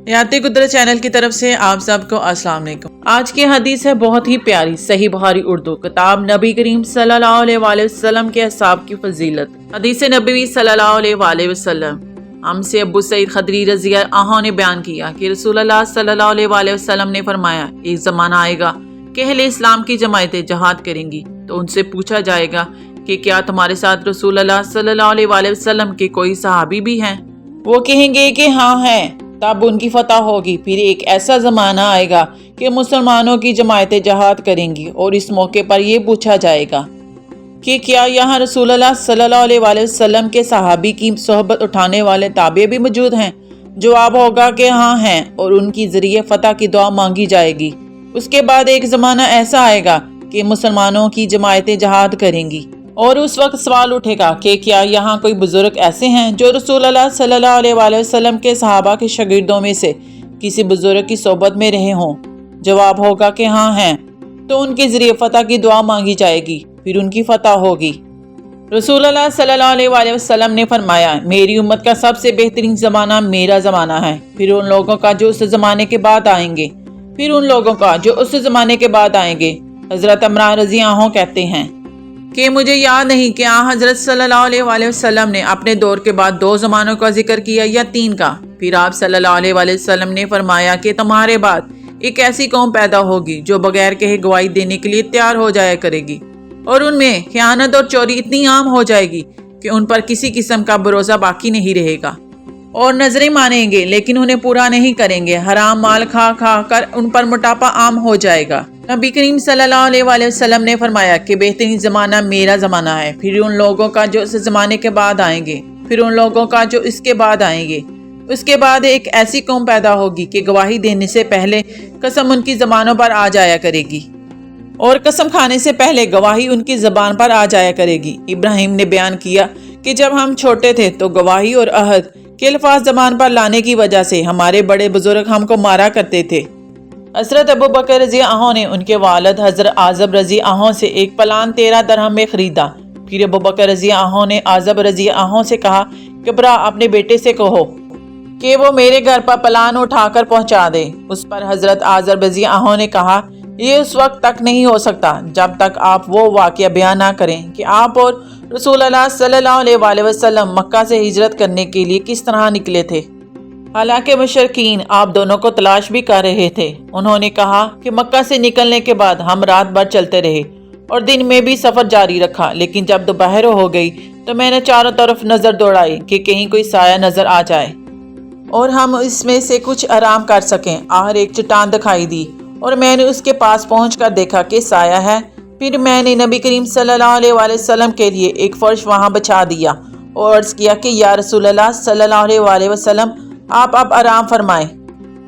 याति कुदरत चैनल की तरफ से आप सबको अस्सलाम वालेकुम। आज की हदीस है बहुत ही प्यारी, सही बुखारी उर्दू किताब नबी करीम सल्लल्लाहु अलैहि वसल्लम के असहाब की फजीलत। हदीस नबी सल्लल्लाहु अलैहि वसल्लम हमसे अबू सईद खदरी रज़ी अल्लाह ने बयान किया कि रसूलुल्लाह सल्लल्लाहु अलैहि वसल्लम ने फरमाया, एक ज़माना आएगा कि अहले इस्लाम की जमायतें जहाद करेंगी तो उनसे पूछा जाएगा कि क्या तुम्हारे साथ रसूलुल्लाह सल्लल्लाहु अलैहि वसल्लम के कोई सहाबी भी हैं? वो कहेंगे कि हाँ हैं। तब उनकी फतह होगी। फिर एक ऐसा ज़माना आएगा कि मुसलमानों की जमायतें जहाद करेंगी और इस मौके पर यह पूछा जाएगा कि क्या यहाँ रसूलुल्लाह सल्लल्लाहु अलैहि वसल्लम के सहाबी की सोहबत उठाने वाले ताबे भी मौजूद हैं? जवाब होगा कि हाँ हैं और उनकी ज़रिए फतह की दुआ मांगी जाएगी। उसके बाद एक ज़माना ऐसा आएगा कि मुसलमानों की जमायतें जहाद करेंगी और उस वक्त सवाल उठेगा कि क्या यहाँ कोई बुजुर्ग ऐसे हैं जो रसूलुल्लाह सल्लल्लाहु अलैहि वसल्लम के सहाबा के शागिर्दों में से किसी बुजुर्ग की सोबत में रहे हों? जवाब होगा कि हाँ हैं। तो उनके ज़रिए फतह की दुआ मांगी जाएगी, फिर उनकी फतह होगी। रसूलुल्लाह सल्लल्लाहु अलैहि वसल्लम ने फरमाया, मेरी उम्मत का सबसे बेहतरीन ज़माना मेरा ज़माना है, फिर उन लोगों का जो उस ज़माने के बाद आएंगे, फिर उन लोगों का जो उस ज़माने के बाद आएंगे। हज़रत इमरान रज़ी अल्लाह कहते हैं कि मुझे याद नहीं कि हज़रत सल्लल्लाहु अलैहि वसल्लम ने अपने दौर के बाद 2 ज़मानों का जिक्र किया या 3 का। फिर आप सल्लल्लाहु अलैहि वसल्लम ने फरमाया कि तुम्हारे बाद एक ऐसी कौम पैदा होगी जो बगैर कहे गवाही देने के लिए तैयार हो जाया करेगी और उनमें खयानत और चोरी इतनी आम हो जाएगी कि उन पर किसी किस्म का भरोसा बाकी नहीं रहेगा और नजरें मानेंगे लेकिन उन्हें पूरा नहीं करेंगे। हराम माल खा खा कर उन पर मोटापा आम हो जाएगा। नबी करीम सल्लल्लाहु अलैहि वसल्लम ने फरमाया कि बेहतरीन ज़माना मेरा ज़माना है, फिर उन लोगों का जो इस ज़माने के बाद आएंगे, फिर उन लोगों का जो इसके बाद आएंगे। उसके बाद एक ऐसी कौम पैदा होगी कि गवाही देने से पहले कसम उनकी ज़बानों पर आ जाया करेगी और कसम खाने से पहले गवाही उनकी ज़बान पर आ जाया करेगी। इब्राहिम ने बयान किया कि जब हम छोटे थे तो गवाही और अहद के अल्फाज ज़बान पर लाने की वजह से हमारे बड़े बुजुर्ग हमको मारा करते थे। हज़रत अबू बकर रज़ी अल्लाह ने उनके वालिद हज़रत आज़ब रज़ी अल्लाह से एक पलान 13 दरहम में ख़रीदा। फिर अबू बकर रज़ी अल्लाह ने आज़ब रज़ी अल्लाह से कहा कि बरा अपने बेटे से कहो कि वो मेरे घर पर पलान उठाकर पहुंचा दे। उस पर हज़रत आज़ब रज़ी अल्लाह ने कहा, ये उस वक्त तक नहीं हो सकता जब तक आप वो वाक़या बयान ना करें कि आप और रसूलुल्लाह सल्लल्लाहु अलैहि वसल्लम मक्का से हिजरत करने के लिए किस तरह निकले थे। हालांकि मुशरिकीन आप दोनों को तलाश भी कर रहे थे। उन्होंने कहा कि मक्का से निकलने के बाद हम रात भर चलते रहे और दिन में भी सफ़र जारी रखा, लेकिन जब दोपहर हो गई तो मैंने चारों तरफ नज़र दौड़ाई कि कहीं कोई साया नज़र आ जाए और हम इसमें से कुछ आराम कर सकें। आखिर एक चट्टान दिखाई दी और मैंने उसके पास पहुंचकर देखा कि साया है। फिर मैंने नबी करीम सल्लल्लाहु अलैहि वसल्लम के लिए एक फर्श वहां बिछा दिया और अर्ज़ किया कि या रसूलुल्लाह सल्लल्लाहु अलैहि वसल्लम आप अब आराम फरमाएं।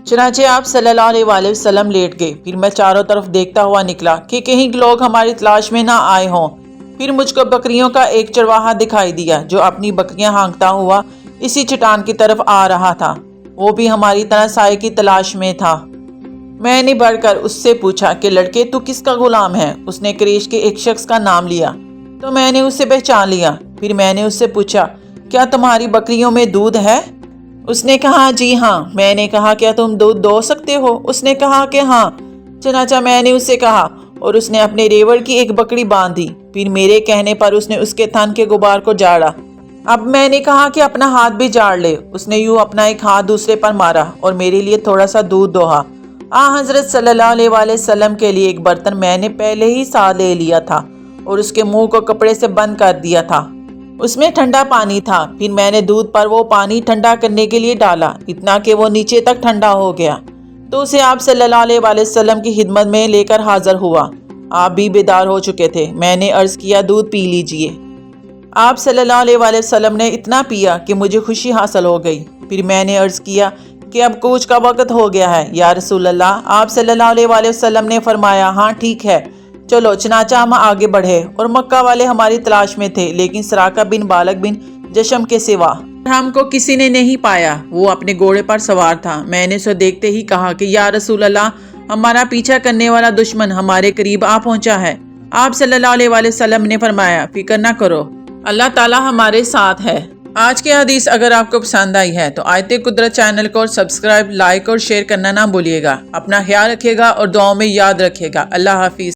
चुनांचे आप सल्लल्लाहु अलैहि वसल्लम लेट गए। फिर मैं चारों तरफ देखता हुआ निकला कि कहीं लोग हमारी तलाश में ना आए हों। फिर मुझको बकरियों का एक चरवाहा दिखाई दिया जो अपनी बकरियां हाँकता हुआ इसी चट्टान की तरफ आ रहा था। वो भी हमारी तरह साए की तलाश में था। मैंने बढ़कर उससे पूछा कि लड़के तू किसका गुलाम है? उसने कुरैश के एक शख्स का नाम लिया तो मैंने उसे पहचान लिया। फिर मैंने उससे पूछा, क्या तुम्हारी बकरियों में दूध है? उसने कहा, जी हाँ। मैंने कहा, क्या तुम दूध दो सकते हो? उसने कहा कि हाँ। चनाचा मैंने उससे कहा और उसने अपने रेवड़ की एक बकरी बांधी। फिर मेरे कहने पर उसने उसके थन के गुबार को झाड़ा। अब मैंने कहा कि अपना हाथ भी झाड़ ले। उसने यूं अपना एक हाथ दूसरे पर मारा और मेरे लिए थोड़ा सा दूध दोहा। हज़रत सल्लल्लाहु अलैहि वसल्लम के लिए एक बर्तन मैंने पहले ही साथ ले लिया था और उसके मुंह को कपड़े से बंद कर दिया था। उसमें ठंडा पानी था। फिर मैंने दूध पर वो पानी ठंडा करने के लिए डाला, इतना कि वो नीचे तक ठंडा हो गया। तो उसे आप सल्लल्लाहु अलैहि वसल्लम की खिदमत में लेकर हाजिर हुआ। आप भी बेदार हो चुके थे। मैंने अर्ज़ किया, दूध पी लीजिए। आप सल्लल्लाहु अलैहि वसल्लम ने इतना पिया कि मुझे खुशी हासिल हो गई। फिर मैंने अर्ज़ किया कि अब कूच का वक्त हो गया है या रसूलल्लाह। आप सल्लल्लाहु अलैहि वसल्लम ने फरमाया, हाँ ठीक है, चलो। चनाचा हम आगे बढ़े और मक्का वाले हमारी तलाश में थे, लेकिन सराका बिन बालक बिन जशम के सिवा हमको किसी ने नहीं पाया। वो अपने घोड़े पर सवार था। मैंने उसे देखते ही कहा कि या रसूलल्लाह, हमारा पीछा करने वाला दुश्मन हमारे करीब आ पहुंचा है। आप सल्लल्लाहु अलैहि वसल्लम ने फरमाया, फिक्र न करो, अल्लाह ताला हमारे साथ है। آج کی حدیث اگر آپ کو پسند آئی ہے تو آیت قدرت چینل کو سبسکرائب، لائک اور شیئر کرنا نہ بھولیے گا۔ اپنا خیال رکھیے گا اور دعاؤں میں یاد رکھیے گا۔ اللہ حافظ۔